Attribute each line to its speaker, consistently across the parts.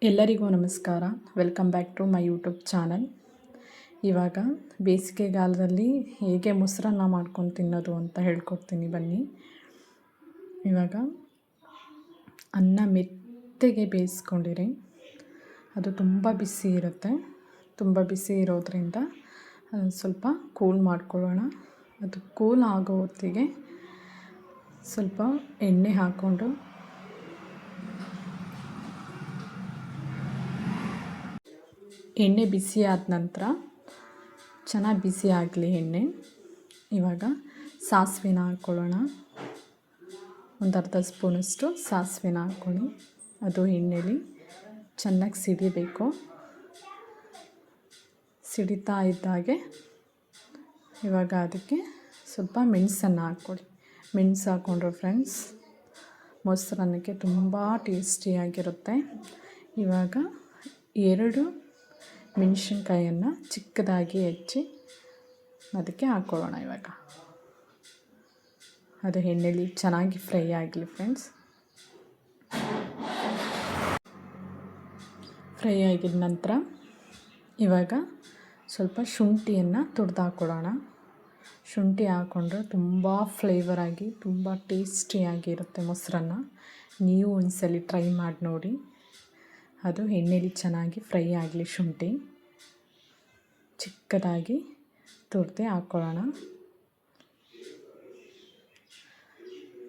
Speaker 1: ಎಲ್ಲರಿಗೂ ನಮಸ್ಕಾರ. Welcome back to my YouTube channel. ಇವಾಗ ಬೇಸಿಗೆಗಾಲದಲ್ಲಿ ಹೇಗೆ ಮೊಸರನ್ನ ಮಾಡ್ಕೊಂಡು ತಿನ್ನೋದು ಅಂತ ಹೇಳ್ಕೊಡ್ತೀನಿ ಬನ್ನಿ. ಇವಾಗ ಅನ್ನ ಮೆತ್ತಗೆ ಬೇಯಿಸ್ಕೊಂಡಿರಿ. ಅದು ತುಂಬ ಬಿಸಿ ಇರುತ್ತೆ. ತುಂಬ ಬಿಸಿ ಇರೋದ್ರಿಂದ ಸ್ವಲ್ಪ ಕೂಲ್ ಮಾಡ್ಕೊಳ್ಳೋಣ. ಅದು ಕೂಲ್ ಆಗೋ ಹೊತ್ತಿಗೆ ಸ್ವಲ್ಪ ಎಣ್ಣೆ ಹಾಕ್ಕೊಂಡು ಎಣ್ಣೆ ಬಿಸಿ ಆದ ನಂತರ ಚೆನ್ನಾಗಿ ಬಿಸಿ ಆಗಲಿ ಎಣ್ಣೆ. ಇವಾಗ ಸಾಸಿವೆನ ಹಾಕ್ಕೊಳ್ಳೋಣ. ಒಂದು ಅರ್ಧ ಸ್ಪೂನಷ್ಟು ಸಾಸಿವೆನ ಹಾಕ್ಕೊಳ್ಳಿ. ಅದು ಎಣ್ಣೆಲಿ ಚೆನ್ನಾಗಿ ಸಿಡಿಬೇಕು. ಸಿಡಿತಾ ಇದ್ದಾಗೆ ಇವಾಗ ಅದಕ್ಕೆ ಸ್ವಲ್ಪ ಮೆಣಸನ್ನು ಹಾಕ್ಕೊಳ್ಳಿ. ಮೆಣಸು ಹಾಕ್ಕೊಂಡ್ರೆ ಫ್ರೆಂಡ್ಸ್ ಮೊಸರನ್ನಕ್ಕೆ ತುಂಬ ಟೇಸ್ಟಿಯಾಗಿರುತ್ತೆ. ಇವಾಗ 2 ಮೆಣಸಿನ್ಕಾಯನ್ನು ಚಿಕ್ಕದಾಗಿ ಹೆಚ್ಚಿ ಅದಕ್ಕೆ ಹಾಕ್ಕೊಳ್ಳೋಣ. ಇವಾಗ ಅದು ಎಣ್ಣೆಲಿ ಚೆನ್ನಾಗಿ ಫ್ರೈ ಆಗಲಿ ಫ್ರೆಂಡ್ಸ್. ಫ್ರೈ ಆಗಿದ ನಂತರ ಇವಾಗ ಸ್ವಲ್ಪ ಶುಂಠಿಯನ್ನು ತುರಿದು ಹಾಕ್ಕೊಳ್ಳೋಣ. ಶುಂಠಿ ಹಾಕ್ಕೊಂಡ್ರೆ ತುಂಬ ಫ್ಲೇವರ್ ಆಗಿ ತುಂಬ ಟೇಸ್ಟಿಯಾಗಿರುತ್ತೆ ಮೊಸರನ್ನ. ನೀವು ಒಂದ್ಸಲ ಟ್ರೈ ಮಾಡಿ ನೋಡಿ. ಅದು ಎಣ್ಣೆಲಿ ಚೆನ್ನಾಗಿ ಫ್ರೈ ಆಗಲಿ. ಶುಂಠಿ ಚಿಕ್ಕದಾಗಿ ತುರಿದು ಹಾಕ್ಕೊಳ್ಳೋಣ.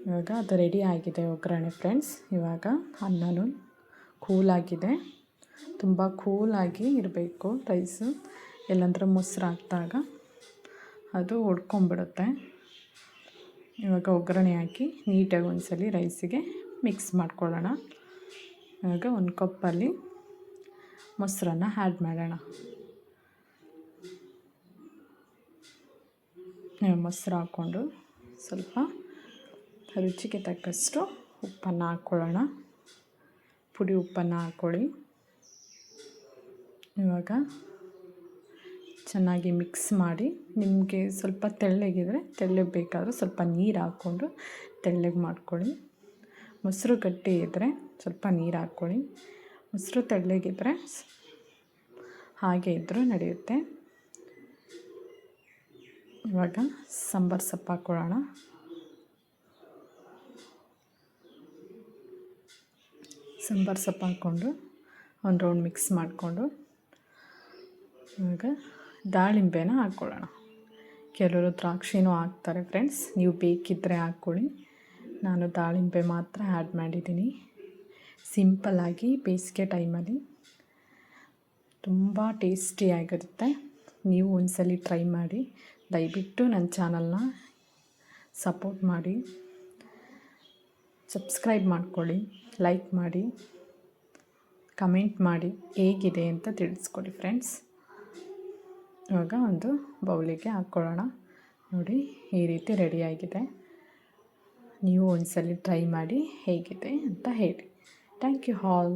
Speaker 1: ಇವಾಗ ಅದು ರೆಡಿ ಆಗಿದೆ ಒಗ್ಗರಣೆ ಫ್ರೆಂಡ್ಸ್. ಇವಾಗ ಅನ್ನನೂ ಕೂಲಾಗಿದೆ. ತುಂಬ ಕೂಲಾಗಿ ಇರಬೇಕು ರೈಸು. ಇಲ್ಲಾಂದ್ರೆ ಮೊಸರು ಹಾಕಿದಾಗ ಅದು ಒಡ್ಕೊಂಬಿಡುತ್ತೆ. ಇವಾಗ ಒಗ್ಗರಣೆ ಹಾಕಿ ನೀಟಾಗಿ ಒಂದ್ಸಲ ರೈಸಿಗೆ ಮಿಕ್ಸ್ ಮಾಡ್ಕೊಳ್ಳೋಣ. ಇವಾಗ 1 ಕಪ್ಪಲ್ಲಿ ಮೊಸರನ್ನ ಆ್ಯಡ್ ಮಾಡೋಣ. ಮೊಸರು ಹಾಕ್ಕೊಂಡು ಸ್ವಲ್ಪ ರುಚಿಗೆ ತಕ್ಕಷ್ಟು ಉಪ್ಪನ್ನು ಹಾಕ್ಕೊಳ್ಳೋಣ. ಪುಡಿ ಉಪ್ಪನ್ನು ಹಾಕ್ಕೊಳ್ಳಿ. ಇವಾಗ ಚೆನ್ನಾಗಿ ಮಿಕ್ಸ್ ಮಾಡಿ, ನಿಮಗೆ ಸ್ವಲ್ಪ ತೆಳ್ಳಗಿದ್ರೆ ತೆಳ್ಳಗೆ ಬೇಕಾದರೂ ಸ್ವಲ್ಪ ನೀರು ಹಾಕ್ಕೊಂಡು ತೆಳ್ಳಗೆ ಮಾಡ್ಕೊಳ್ಳಿ. ಮೊಸರು ಗಟ್ಟಿ ಇದ್ದರೆ ಸ್ವಲ್ಪ ನೀರು ಹಾಕ್ಕೊಳ್ಳಿ. ಮೊಸರು ತೆಳ್ಳಗಿದ್ರೆ ಹಾಗೆ ಇದ್ದರೂ ನಡೆಯುತ್ತೆ. ಇವಾಗ ಸಾಂಬಾರು ಸೊಪ್ಪು ಹಾಕ್ಕೊಳ್ಳೋಣ. ಸಾಂಬಾರು ಸೊಪ್ಪು ಹಾಕ್ಕೊಂಡು ಒಂದು ರೌಂಡ್ ಮಿಕ್ಸ್ ಮಾಡಿಕೊಂಡು ಇವಾಗ ದಾಳಿಂಬೆನ ಹಾಕ್ಕೊಳ್ಳೋಣ. ಕೆಲವರು ದ್ರಾಕ್ಷಿನೂ ಹಾಕ್ತಾರೆ ಫ್ರೆಂಡ್ಸ್. ನೀವು ಬೇಕಿದ್ದರೆ ಹಾಕ್ಕೊಳ್ಳಿ. ನಾನು ದಾಳಿಂಬೆ ಮಾತ್ರ ಆ್ಯಡ್ ಮಾಡಿದ್ದೀನಿ. ಸಿಂಪಲ್ಲಾಗಿ ಬೇಸಿಗೆ ಟೈಮಲ್ಲಿ ತುಂಬ ಟೇಸ್ಟಿಯಾಗಿರುತ್ತೆ. ನೀವು ಒಂದ್ಸಲ ಟ್ರೈ ಮಾಡಿ. ದಯವಿಟ್ಟು ನನ್ನ ಚಾನಲ್ನ ಸಪೋರ್ಟ್ ಮಾಡಿ, ಸಬ್ಸ್ಕ್ರೈಬ್ ಮಾಡ್ಕೊಳ್ಳಿ, ಲೈಕ್ ಮಾಡಿ, ಕಮೆಂಟ್ ಮಾಡಿ ಹೇಗಿದೆ ಅಂತ ತಿಳಿಸ್ಕೊಡಿ ಫ್ರೆಂಡ್ಸ್. ಇವಾಗ ಒಂದು ಬೌಲಿಗೆ ಹಾಕ್ಕೊಳ್ಳೋಣ. ನೋಡಿ ಈ ರೀತಿ ರೆಡಿಯಾಗಿದೆ. ನೀವು ಒಂದ್ಸಲ ಟ್ರೈ ಮಾಡಿ ಹೇಗಿದೆ ಅಂತ ಹೇಳಿ. Thank you all.